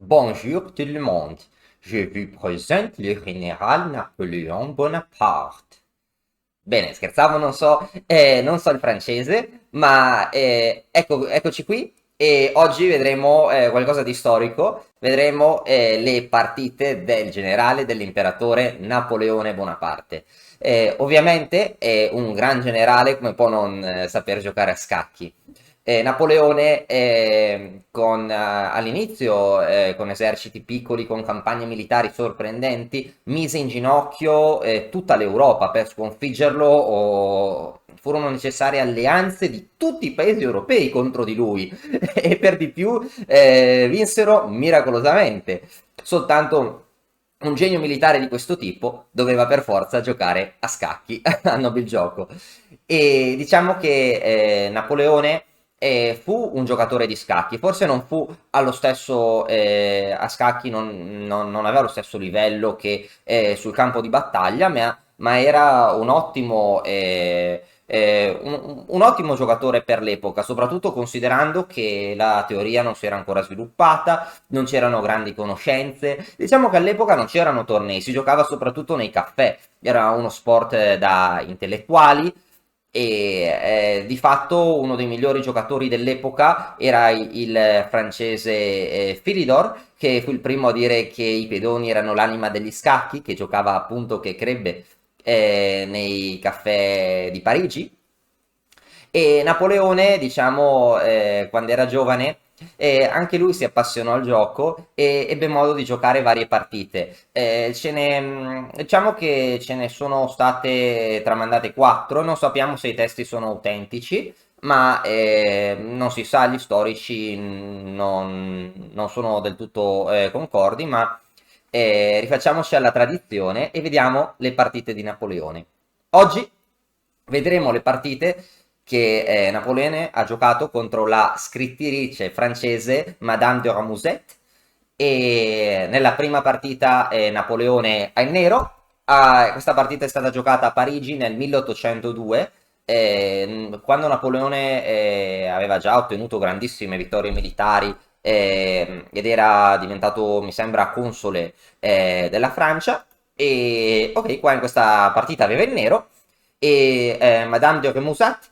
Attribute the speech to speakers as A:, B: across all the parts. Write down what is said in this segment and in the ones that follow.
A: Bonjour tout le monde, je vous présente le général Napoléon Bonaparte. Bene, scherzavo, non so il francese, ma eccoci qui e oggi vedremo qualcosa di storico, vedremo le partite del generale dell'imperatore Napoleone Bonaparte. Ovviamente è un gran generale, come può non saper giocare a scacchi. Napoleone all'inizio con eserciti piccoli, con campagne militari sorprendenti, mise in ginocchio tutta l'Europa per sconfiggerlo o furono necessarie alleanze di tutti i paesi europei contro di lui e per di più vinsero miracolosamente. Soltanto un genio militare di questo tipo doveva per forza giocare a scacchi, a nobile gioco. E diciamo che Napoleone fu un giocatore di scacchi, forse non fu allo stesso a scacchi, non aveva lo stesso livello che sul campo di battaglia, ma era un ottimo giocatore per l'epoca, soprattutto considerando che la teoria non si era ancora sviluppata, non c'erano grandi conoscenze. Diciamo che all'epoca non c'erano tornei, si giocava soprattutto nei caffè, era uno sport da intellettuali e di fatto uno dei migliori giocatori dell'epoca era il francese Philidor, che fu il primo a dire che i pedoni erano l'anima degli scacchi, che giocava appunto, che crebbe nei caffè di Parigi. E Napoleone, diciamo, quando era giovane, anche lui si appassionò al gioco e ebbe modo di giocare varie partite. Diciamo che ce ne sono state tramandate quattro, non sappiamo se i testi sono autentici, ma non si sa, gli storici non sono del tutto concordi, ma rifacciamoci alla tradizione e vediamo le partite di Napoleone. Oggi vedremo le partite che Napoleone ha giocato contro la scrittrice francese Madame de Remusat e nella prima partita Napoleone è in nero. Questa partita è stata giocata a Parigi nel 1802 quando Napoleone aveva già ottenuto grandissime vittorie militari ed era diventato, mi sembra, console della Francia. E ok, qua in questa partita aveva il nero e Madame de Remusat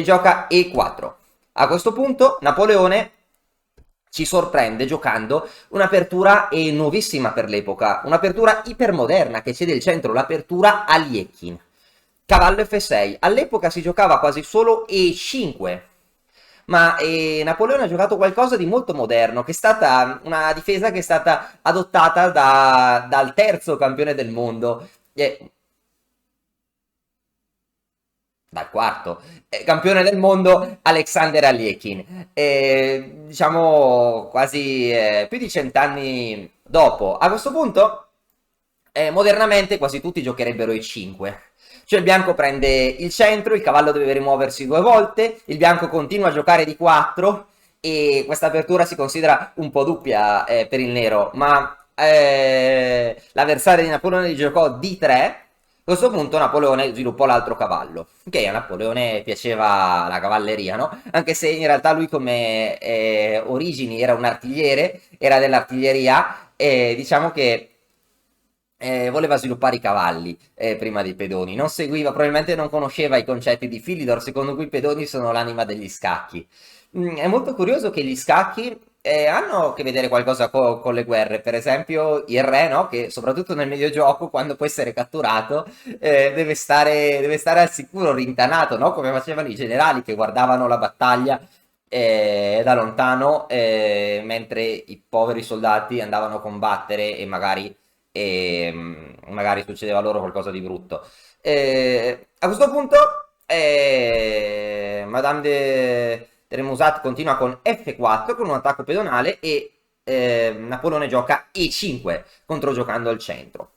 A: gioca E4. A questo punto Napoleone ci sorprende giocando un'apertura nuovissima per l'epoca, un'apertura ipermoderna che cede il centro, l'apertura a Liechin. Cavallo F6. All'epoca si giocava quasi solo E5, ma Napoleone ha giocato qualcosa di molto moderno, che è stata una difesa che è stata adottata dal terzo campione del mondo, dal quarto campione del mondo Alexander Alekhine, diciamo quasi più di 100 anni dopo. A questo punto, modernamente quasi tutti giocherebbero i 5. Cioè il bianco prende il centro, il cavallo deve rimuoversi due volte, il bianco continua a giocare di 4 e questa apertura si considera un po' doppia per il nero, ma l'avversario di Napoleone giocò D3. A questo punto Napoleone sviluppò l'altro cavallo, che a Napoleone piaceva la cavalleria, no? Anche se in realtà lui come origini era un artigliere, era dell'artiglieria e diciamo che voleva sviluppare i cavalli prima dei pedoni, non seguiva, probabilmente non conosceva i concetti di Philidor, secondo cui i pedoni sono l'anima degli scacchi. È molto curioso che gli scacchi hanno a che vedere qualcosa con le guerre, per esempio il re, no? Che soprattutto nel mediogioco, quando può essere catturato, deve stare al sicuro, rintanato, no? Come facevano i generali che guardavano la battaglia da lontano, mentre i poveri soldati andavano a combattere e magari succedeva loro qualcosa di brutto. A questo punto, Madame de Remusat continua con F4 con un attacco pedonale e Napoleone gioca E5 controgiocando al centro.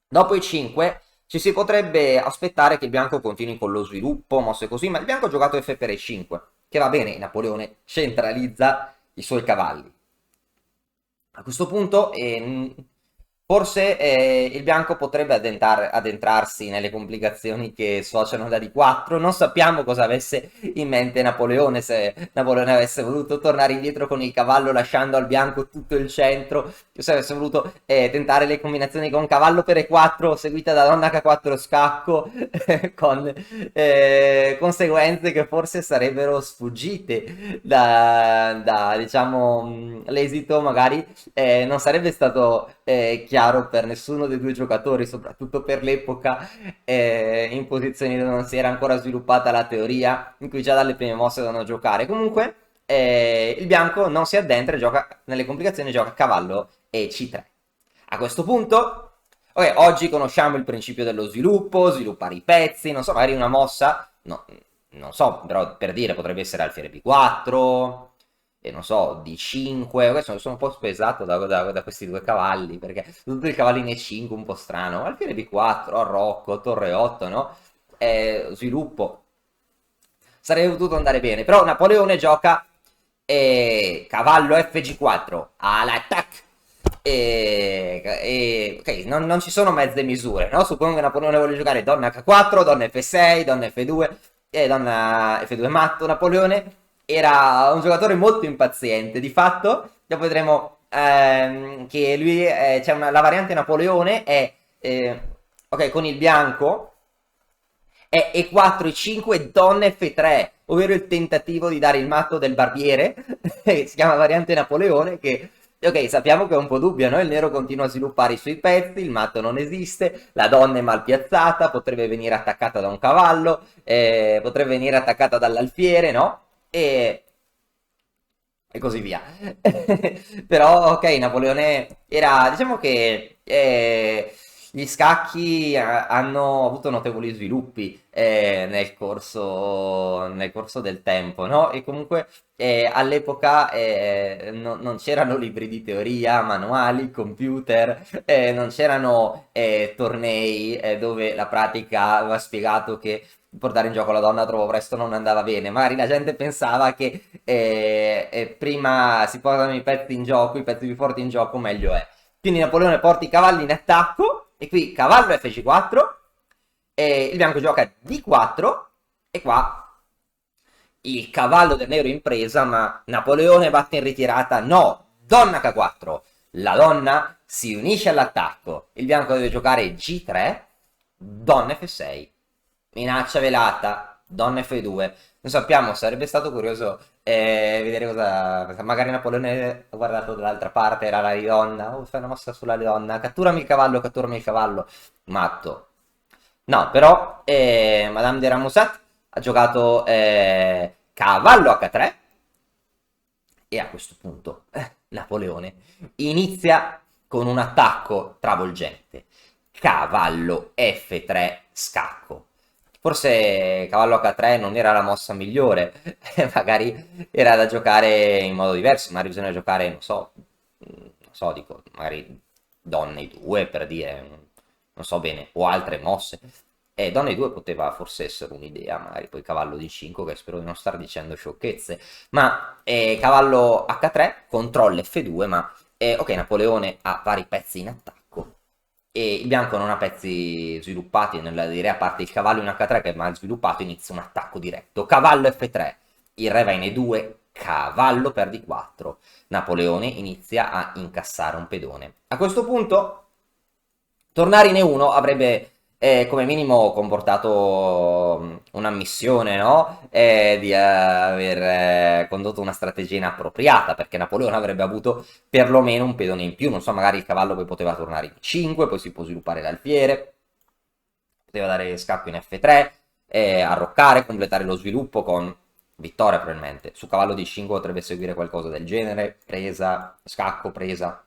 A: Dopo E5 ci si potrebbe aspettare che il bianco continui con lo sviluppo, mosse così, ma il bianco ha giocato F per E5, che va bene, Napoleone centralizza i suoi cavalli. A questo punto Forse il bianco potrebbe addentrarsi nelle complicazioni che sociano la D4. Non sappiamo cosa avesse in mente Napoleone, se Napoleone avesse voluto tornare indietro con il cavallo lasciando al bianco tutto il centro, se avesse voluto tentare le combinazioni con cavallo per E4 seguita da donna H4 scacco, con conseguenze che forse sarebbero sfuggite diciamo, l'esito magari non sarebbe stato chiaro per nessuno dei due giocatori, soprattutto per l'epoca, in posizioni dove non si era ancora sviluppata la teoria, in cui già dalle prime mosse dovevano giocare. Comunque, il bianco non si addentra e gioca nelle complicazioni, gioca cavallo e C3. A questo punto, ok, oggi conosciamo il principio dello sviluppo, sviluppare i pezzi, non so, magari una mossa, no, non so, però per dire potrebbe essere alfiere B4, e non so, D5, questo sono un po' spesato da questi due cavalli, perché tutto il cavallo in E5 un po' strano, alfiere B4, arrocco, torre 8, no? Sviluppo. Sarebbe potuto andare bene, però Napoleone gioca cavallo FG4 all'attack. Ok, non ci sono mezze misure, no? Suppongo che Napoleone vuole giocare donna H4, donna F6, donna F2 e donna F2 matto. Napoleone era un giocatore molto impaziente, di fatto, dopo vedremo che lui, c'è la variante Napoleone, è, ok, con il bianco, è E4, E5 donna F3, ovvero il tentativo di dare il matto del barbiere, che si chiama variante Napoleone, che ok, sappiamo che è un po' dubbia, no? Il nero continua a sviluppare i suoi pezzi, il matto non esiste, la donna è mal piazzata, potrebbe venire attaccata da un cavallo, potrebbe venire attaccata dall'alfiere, no? E così via. Però, ok, Napoleone era, diciamo che gli scacchi hanno avuto notevoli sviluppi nel corso del tempo, no? E comunque all'epoca non c'erano libri di teoria, manuali, computer, non c'erano tornei dove la pratica aveva spiegato che portare in gioco la donna troppo presto non andava bene. Magari la gente pensava che prima si portano i pezzi in gioco, i pezzi più forti in gioco, meglio è. Quindi Napoleone porta i cavalli in attacco, e qui cavallo Fg4, e il bianco gioca D4, e qua il cavallo del nero in presa, ma Napoleone batte in ritirata, no, donna H4, la donna si unisce all'attacco, il bianco deve giocare G3, donna F6, minaccia velata, donna F2, non sappiamo, sarebbe stato curioso vedere cosa, magari Napoleone ha guardato dall'altra parte, era la donna, oh fai una mossa sulla donna, catturami il cavallo, matto. No, però Madame de Ramusat ha giocato cavallo H3, e a questo punto Napoleone inizia con un attacco travolgente. Cavallo F3 scacco. Forse cavallo H3 non era la mossa migliore, magari era da giocare in modo diverso, magari bisogna giocare, non so, dico, magari donne 2 per dire, non so bene, o altre mosse. E donne 2 poteva forse essere un'idea, magari poi cavallo di 5, che spero di non star dicendo sciocchezze, ma cavallo H3, controlla F2, ma ok, Napoleone ha vari pezzi in attacco, e il bianco non ha pezzi sviluppati, nella direi, a parte il cavallo in H3 che è mal sviluppato, inizia un attacco diretto, cavallo F3, il re va in E2, cavallo per D4, Napoleone inizia a incassare un pedone. A questo punto tornare in E1 avrebbe come minimo comportato un'ammissione, no? Di aver condotto una strategia inappropriata, perché Napoleone avrebbe avuto perlomeno un pedone in più, non so, magari il cavallo poi poteva tornare in 5, poi si può sviluppare l'alfiere, poteva dare scacco in F3, arroccare, completare lo sviluppo con vittoria probabilmente. Su cavallo di 5 potrebbe seguire qualcosa del genere, presa, scacco, presa,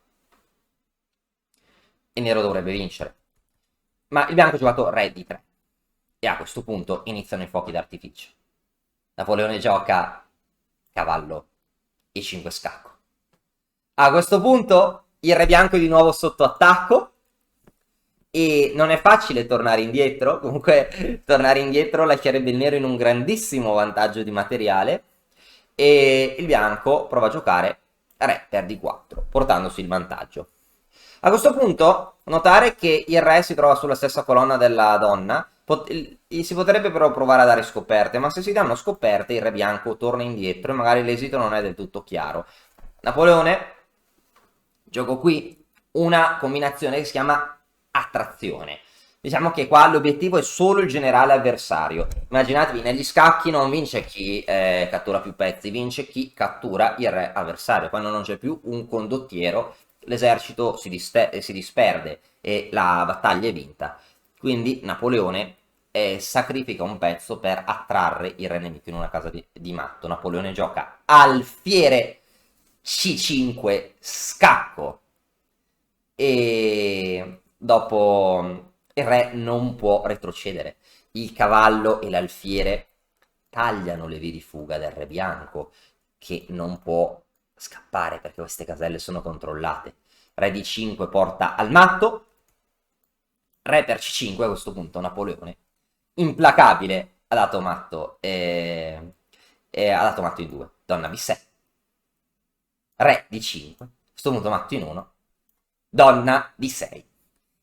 A: e nero dovrebbe vincere. Ma il bianco ha giocato re di 3, e a questo punto iniziano i fuochi d'artificio. Napoleone gioca cavallo E5 scacco. A questo punto il re bianco è di nuovo sotto attacco, e non è facile tornare indietro. Comunque tornare indietro lascerebbe il nero in un grandissimo vantaggio di materiale, e il bianco prova a giocare re per D4, portandosi il vantaggio. A questo punto, notare che il re si trova sulla stessa colonna della donna. Si potrebbe però provare a dare scoperte, ma se si danno scoperte il re bianco torna indietro e magari l'esito non è del tutto chiaro. Napoleone, gioco qui una combinazione che si chiama attrazione. Diciamo che qua l'obiettivo è solo il generale avversario. Immaginatevi, negli scacchi non vince chi cattura più pezzi, vince chi cattura il re avversario. Quando non c'è più un condottiero, l'esercito si disperde e la battaglia è vinta. Quindi Napoleone sacrifica un pezzo per attrarre il re nemico in una casa di matto. Napoleone gioca alfiere C5 scacco e dopo il re non può retrocedere. Il cavallo e l'alfiere tagliano le vie di fuga del re bianco che non può scappare perché queste caselle sono controllate. Re di 5 porta al matto, re per C5 a questo punto Napoleone implacabile ha dato matto ha dato matto in 2, donna B6, re di 5, a questo punto matto in 1, donna di 6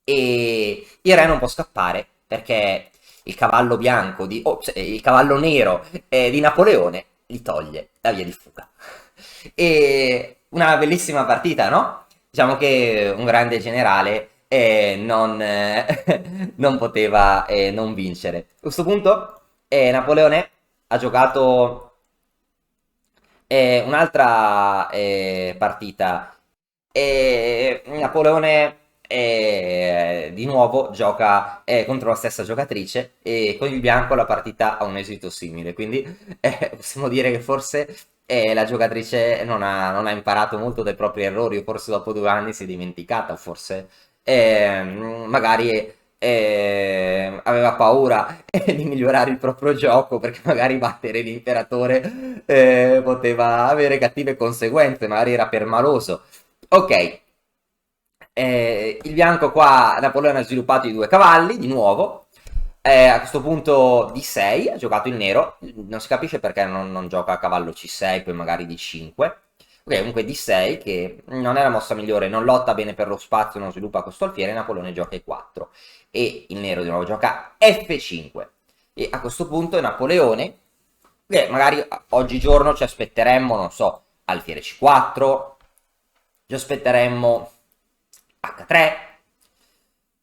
A: e il re non può scappare perché il cavallo bianco il cavallo nero di Napoleone gli toglie la via di fuga. E una bellissima partita, no? Diciamo che un grande generale non poteva non vincere. A questo punto Napoleone ha giocato un'altra partita. Napoleone di nuovo gioca contro la stessa giocatrice e con il bianco la partita ha un esito simile. Quindi possiamo dire che forse la giocatrice non ha imparato molto dai propri errori, o forse dopo 2 anni si è dimenticata, o forse magari aveva paura di migliorare il proprio gioco perché magari battere l'imperatore poteva avere cattive conseguenze, magari era permaloso. Ok, il bianco qua, Napoleone ha sviluppato i 2 cavalli di nuovo. A questo punto D6 ha giocato il nero, non si capisce perché non gioca a cavallo C6, poi magari D5. Ok, comunque D6 che non è la mossa migliore, non lotta bene per lo spazio, non sviluppa questo alfiere, Napoleone gioca E4 e il nero di nuovo gioca F5 e a questo punto Napoleone, che magari oggigiorno ci aspetteremmo, non so, alfiere C4, ci aspetteremmo H3,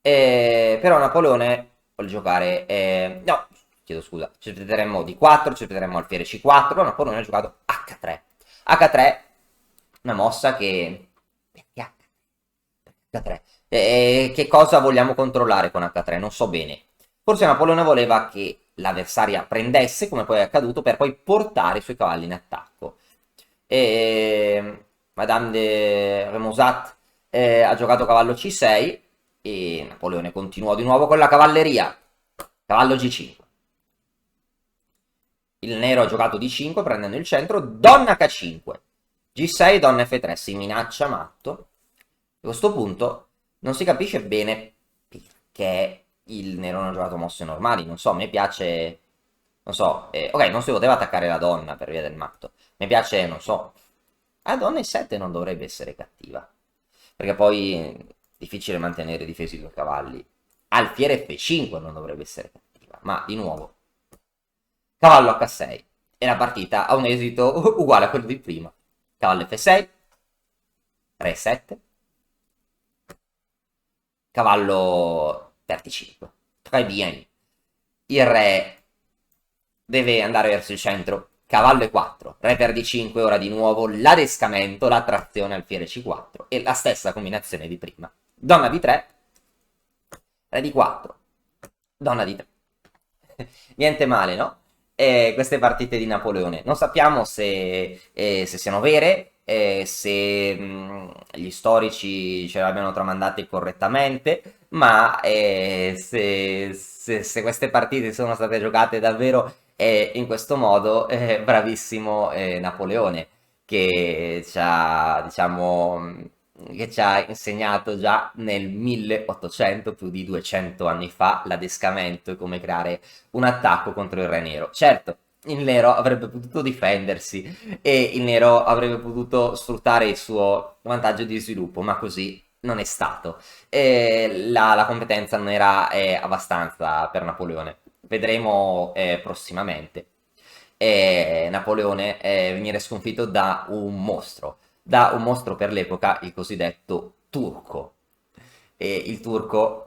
A: però Napoleone vuole giocare, no, chiedo scusa, ci aspetteremmo D4, ci aspetteremmo alfiere C4, Napoleone ha giocato H3. H3, una mossa che... Perché H3? Che cosa vogliamo controllare con H3? Non so bene. Forse Napoleone voleva che l'avversaria prendesse, come poi è accaduto, per poi portare i suoi cavalli in attacco. Madame de Remusat ha giocato cavallo C6 e Napoleone continuò di nuovo con la cavalleria. Cavallo G5. Il nero ha giocato D5 prendendo il centro, donna H5. G6, donna F3, si minaccia matto. A questo punto non si capisce bene perché il nero non ha giocato mosse normali. Non so, a me piace... Non so, ok, non si poteva attaccare la donna per via del matto. Mi piace, non so... La donna E7 non dovrebbe essere cattiva. Perché poi è difficile mantenere difesi i 2 cavalli. Alfiere F5 non dovrebbe essere cattiva. Ma, di nuovo, cavallo H6. E la partita ha un esito uguale a quello di prima. Cavallo F6. Re 7. Cavallo per T5. Très bien. Il re deve andare verso il centro. Cavallo E4. Re per D5. Ora di nuovo l'adescamento, l'attrazione alfiere C4. E la stessa combinazione di prima. Donna D3. Re D4. Donna D3. Niente male, no? Queste partite di Napoleone. Non sappiamo se siano vere, se gli storici ce le abbiano tramandate correttamente, ma se queste partite sono state giocate davvero in questo modo, bravissimo Napoleone, che ci ha, diciamo, che ci ha insegnato già nel 1800, più di 200 anni fa, l'adescamento e come creare un attacco contro il re nero. Certo, il nero avrebbe potuto difendersi e il nero avrebbe potuto sfruttare il suo vantaggio di sviluppo, ma così non è stato. La competenza non era abbastanza per Napoleone. Vedremo prossimamente. Napoleone venire sconfitto da un mostro per l'epoca, il cosiddetto turco. Il turco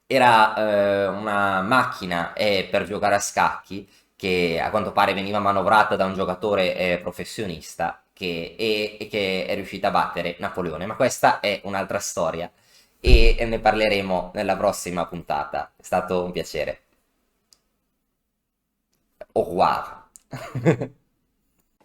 A: era una macchina per giocare a scacchi che a quanto pare veniva manovrata da un giocatore professionista e che è riuscita a battere Napoleone. Ma questa è un'altra storia e ne parleremo nella prossima puntata. È stato un piacere. Au revoir.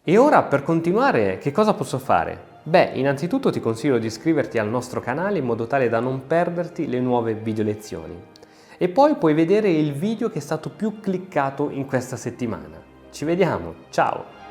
B: E ora per continuare che cosa posso fare? Beh, innanzitutto ti consiglio di iscriverti al nostro canale in modo tale da non perderti le nuove video lezioni. E poi puoi vedere il video che è stato più cliccato in questa settimana. Ci vediamo, ciao!